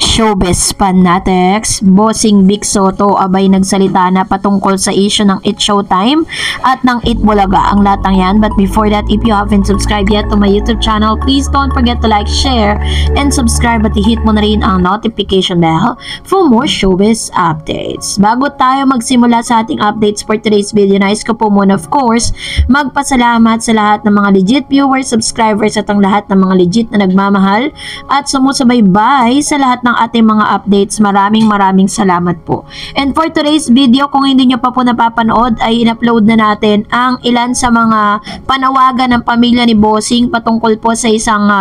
Showbiz fanatics, Bossing Vic Soto abay nagsalita na patungkol sa issue ng It Showtime at ng It Bulaga, ang latang yan. But before that, if you haven't subscribed yet to my YouTube channel, please don't forget to like, share, and subscribe at i-hit mo na rin ang notification bell for more showbiz updates. Bago tayo magsimula sa ating updates for today's video, nais ko po muna of course magpasalamat sa lahat ng mga legit viewers, subscribers at ang lahat ng mga legit na nagmamahal at sumusubaybay sa lahat ng ating mga updates. Maraming salamat po. And for today's video, kung hindi nyo pa po napapanood, ay in-upload na natin ang ilan sa mga panawagan ng pamilya ni Bossing patungkol po sa isang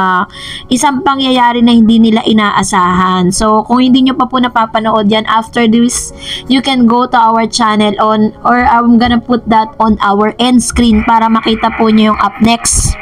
pangyayari na hindi nila inaasahan. So kung hindi nyo pa po napapanood yan, after this you can go to our channel or I'm gonna put that on our end screen para makita po nyo yung up next.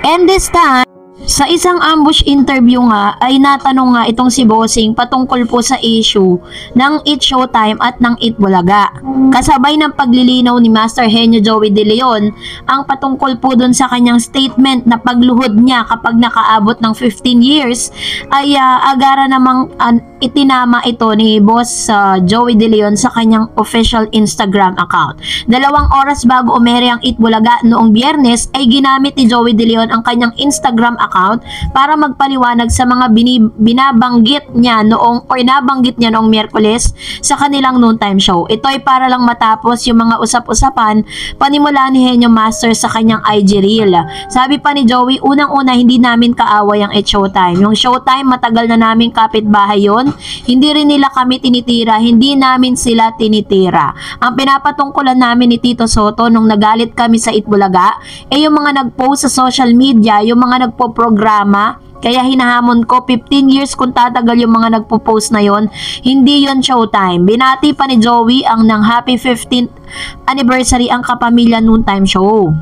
And this time, sa isang ambush interview nga ay natanong nga itong si Bossing patungkol po sa issue ng It Showtime at ng It Bulaga. Kasabay ng paglilinaw ni Master Henyo Joey De Leon ang patungkol po dun sa kanyang statement na pagluhod niya kapag nakaabot ng 15 years ay agara namang itinama ito ni Boss Joey De Leon sa kanyang official Instagram account. 2 oras bago umere ang It Bulaga noong Biyernes ay ginamit ni Joey De Leon ang kanyang Instagram account para magpaliwanag sa mga binabanggit niya noong nabanggit niya noong Miyerkules sa kanilang noontime show. Ito ay para lang matapos yung mga usap-usapan panimula ni Henyo Master sa kanyang IG reel. Sabi pa ni Joey, unang-una hindi namin kaaway ang It Showtime. Yung Showtime matagal na namin kapitbahay yon. Hindi rin nila kami tinitira, hindi namin sila tinitira. Ang pinapatungkulan namin ni Tito Soto nung nagalit kami sa It Bulaga ay yung mga nag-post sa social media, yung mga nagpo-programa. Kaya hinahamon ko 15 years kung tatagal yung mga nagpo-post na yon, hindi yon Showtime. Binati pa ni Joey ang ng happy 15th anniversary ang Kapamilya Noontime Show.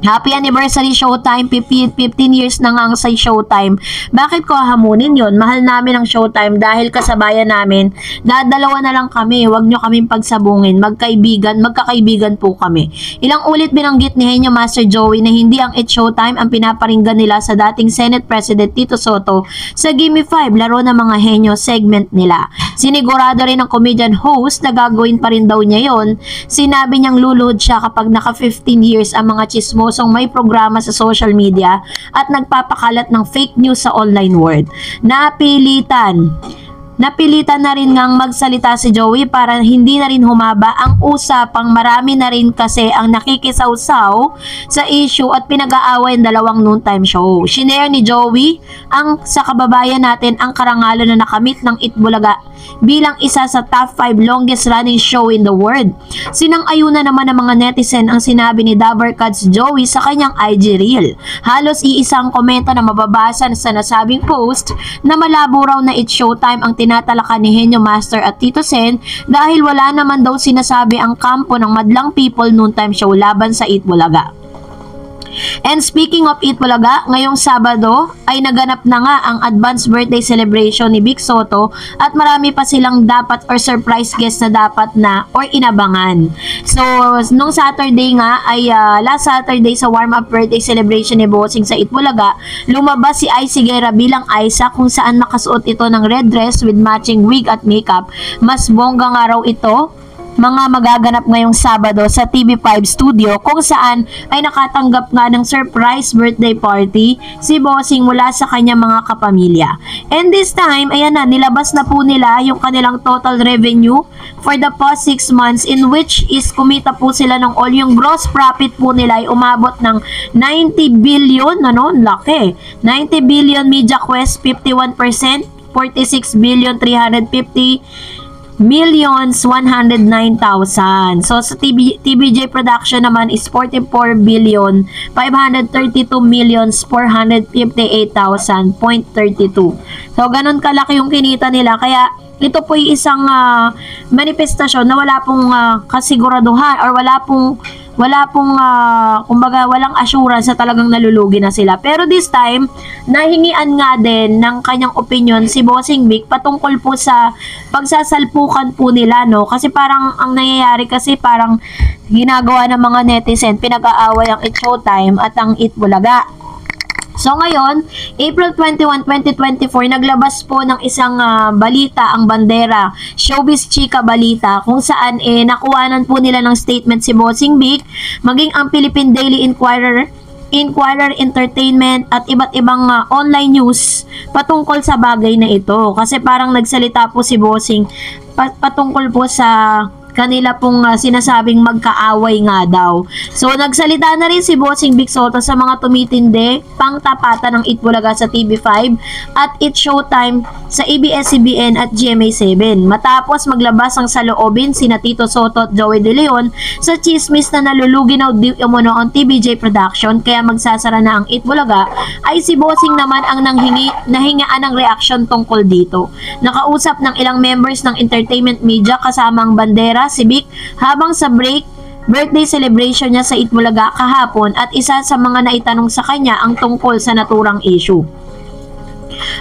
Happy anniversary Showtime, 15 years na nga sa Showtime. Bakit ko hamunin yon? Mahal namin ang Showtime dahil kasabayan namin. Dadalawa na lang kami, wag nyo kaming pagsabungin. Magkakaibigan po kami. Ilang ulit binanggit ni Henyo Master Joey na hindi ang It Showtime ang pinaparinggan nila sa dating Senate President Tito Soto sa Gimme 5, laro ng mga henyo segment nila. Sinigurado rin ng comedian host na gagawin pa rin daw niya yon. Sinabi niyang luluhod siya kapag naka 15 years ang mga chismos may programa sa social media at nagpapakalat ng fake news sa online world. Napilitan na rin ngang magsalita si Joey para hindi na rin humaba ang usapang marami na rin kasi ang nakikisawsaw sa issue at pinag-aaway ng dalawang noontime show. Shinare ni Joey sa kababayan natin ang karangalan na nakamit ng It Bulaga bilang isa sa top 5 longest running show in the world. Sinang-ayuna naman ng mga netizen ang sinabi ni Dabarkads Joey sa kanyang IG reel. Halos iisang komento na mababasa sa nasabing post na malabo raw na It Showtime ang tinatalakan ni Henyo Master at Tito Sen dahil wala naman daw sinasabi ang kampo ng madlang people noontime show laban sa It Bulaga. And speaking of It Bulaga, ngayong Sabado ay naganap na nga ang advance birthday celebration ni Vic Soto at marami pa silang dapat or surprise guest na dapat na or inabangan. So, nung Saturday nga ay last Saturday sa warm-up birthday celebration ni Bossing sa It Bulaga, lumabas si Icy Guerra bilang Isa kung saan nakasuot ito ng red dress with matching wig at makeup. Mas bongga nga raw ito mga magaganap ngayong Sabado sa TV5 studio kung saan ay nakatanggap nga ng surprise birthday party si Bossing mula sa kanyang mga kapamilya. And this time, ayan na, nilabas na po nila yung kanilang total revenue for the past 6 months in which is kumita po sila ng all. Yung gross profit po nila ay umabot ng 90 billion, laki. 90 billion Media Quest, 51%, 46 billion 350 millions 109,000. So sa TBJ production naman is 44 billion 532 millions 458,000.32. So ganun kalaki yung kinita nila, kaya ito po ay isang manifestasyon na wala pong kasiguraduhan or kumbaga walang assurance na talagang nalulugi na sila. Pero this time, nahingian nga din ng kanyang opinion si Bossing Vic patungkol po sa pagsasalpukan po nila, no? Kasi parang ang nangyayari kasi parang ginagawa ng mga netizen, pinag-aaway ang It Showtime at ang It Bulaga. So ngayon, April 21, 2024, naglabas po ng isang balita ang Bandera, Showbiz Chika Balita, kung saan nakuhanan po nila ng statement si Bossing Vic, maging ang Philippine Daily Inquirer Entertainment at iba't ibang online news patungkol sa bagay na ito. Kasi parang nagsalita po si Bossing patungkol po sa kanila pong sinasabing magkaaway nga daw. So, nagsalita na rin si Bossing Vic Soto sa mga tumitindi pang tapatan ng Itbulaga sa TV5 at It Showtime sa ABS-CBN at GMA7. Matapos maglabas ang saloobin sina Tito Soto at Joey De Leon sa chismis na nalulugi na di umano ang TVJ Production kaya magsasara na ang Itbulaga, ay si Bossing naman ang nahingaan ng reaksyon tungkol dito. Nakausap ng ilang members ng entertainment media kasama ang Bandera, si Vic, habang sa birthday celebration niya sa Itbulaga kahapon at isa sa mga naitanong sa kanya ang tungkol sa naturang issue.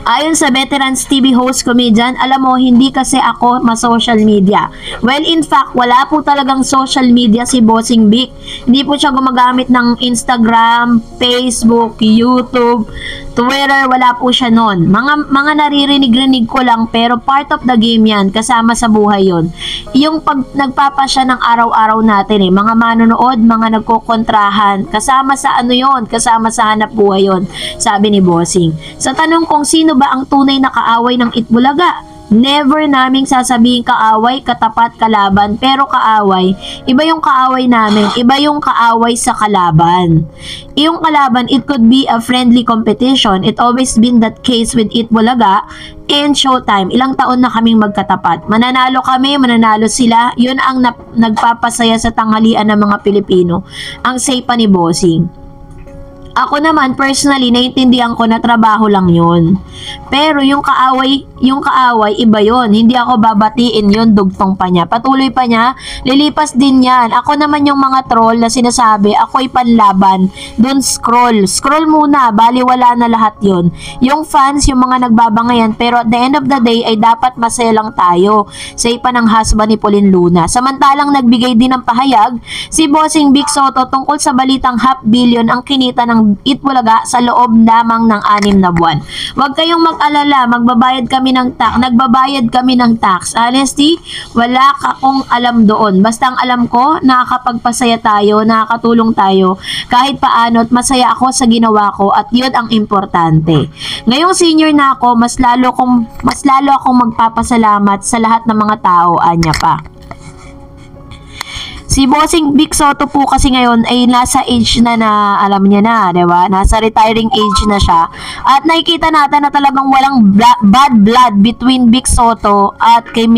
Ayon sa Veterans TV host comedian, alam mo, hindi kasi ako ma-social media. Well, in fact, wala po talagang social media si Bossing Vic. Hindi po siya gumagamit ng Instagram, Facebook, YouTube, Twitter, wala po siya nun. Mga naririnig-rinig ko lang, pero part of the game yan, kasama sa buhay yon. Yung pag nagpapasya ng araw-araw natin mga manonood, mga nagkokontrahan, kasama sa ano yon, kasama sa hanap buhay yon, sabi ni Bossing. Sa tanong kung sino ba ang tunay na kaaway ng Itbulaga, never naming sasabihin kaaway, katapat, kalaban, pero kaaway, iba yung kaaway namin, iba yung kaaway sa kalaban. Yung kalaban, it could be a friendly competition. It always been that case with Itbulaga and Showtime. Ilang taon na kaming magkatapat. Mananalo kami, mananalo sila. Yun ang nagpapasaya sa tanghalian ng mga Pilipino. Ang say pa ni Bossing. Ako naman, personally, naiintindihan ko na trabaho lang yun. Pero yung kaaway, iba yun. Hindi ako babatiin yun, dugtong pa niya. Patuloy pa niya, lilipas din yan. Ako naman yung mga troll na sinasabi, ako'y panlaban. Doon scroll muna, baliwala na lahat yun. Yung fans, yung mga nagbabangayan, pero at the end of the day, ay dapat masaya lang tayo. Say pa ng husband ni Pauline Luna. Samantalang nagbigay din ng pahayag, si Bossing Vic Soto tungkol sa balitang $500 million ang kinita ng Itbulaga sa loob lamang ng 6 na buwan. Huwag kayong mag-alala, nagbabayad kami ng tax. Honestly, wala akong alam doon. Basta ang alam ko, nakakapagpasaya tayo, nakakatulong tayo, kahit paano at masaya ako sa ginawa ko at yun ang importante. Ngayong senior na ako, mas lalo akong magpapasalamat sa lahat ng mga tao, anya pa. Si Bossing Vic Soto po kasi ngayon ay nasa age na alam niya na, di ba? Nasa retiring age na siya. At nakikita natin na talagang walang bad blood between Vic Soto at kay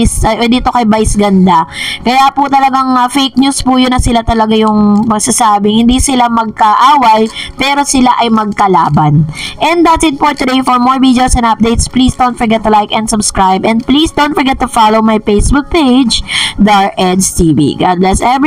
dito kay Vice Ganda. Kaya po talagang fake news po yun na sila talaga yung masasabing. Hindi sila magkaaway, pero sila ay magkalaban. And that's it for today. For more videos and updates, please don't forget to like and subscribe. And please don't forget to follow my Facebook page, Dar Eds TV. God bless everyone!